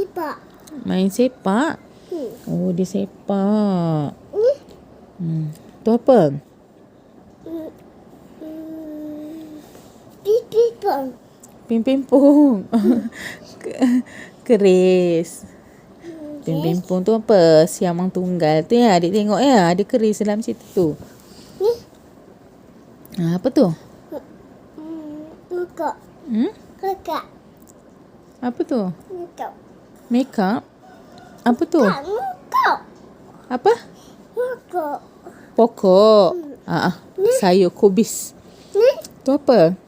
sepak. Main sepak? Oh, dia sepak. Tu apa? Pimpong. Pimpong. Keris. Pimpong tu apa? Siamang tunggal tu ya. Adik tengok ya. Ada keris dalam situ tu. Ni. Apa tu? Kakak. Kakak. Apa tu? Kakak. Makeup? Apa tu? Kakak. Apa? Kakak. Pokok. Sayur kubis. Ni. Tu apa?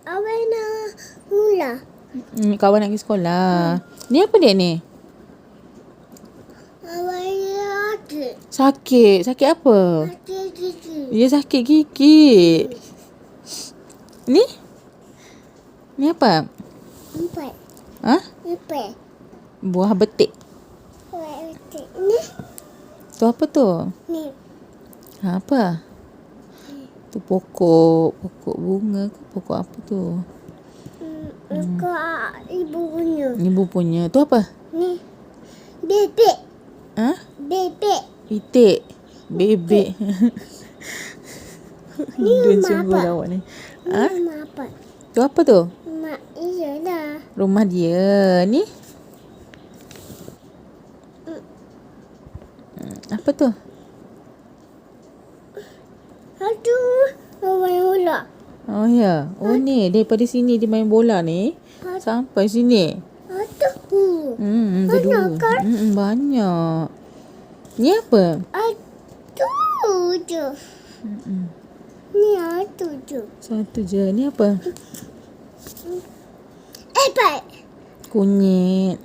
Awena mula. Kawan nak pergi sekolah. Ni apa dia ni? Awena sakit. Sakit. Sakit apa? Sakit gigi. Dia sakit gigi. Ni? Ni apa? Empat. Ha? Empat. Buah betik. Betul. Ni. Tu apa tu? Ni. Apa? Tu pokok bunga ke pokok apa tu? Kak ibu punya. Ibu punya. Tu apa? Ni. Bebek. Ha? Bebek. Itik. Bebek. Ni Dun rumah sungguh apa? lawak ni. Ni Ha? rumah apa? Tu apa tu? Mak iya dah. Rumah dia. Ni? Apa tu? Aduh. Main bola. Oh ya. Oh ni. Daripada sini dia main bola ni. Sampai sini. Aduh. Berdua. Banyak kan? Banyak. Ni apa? Aduh je. Ni aduh je. Satu je. Ni apa? Baik. Kunyit.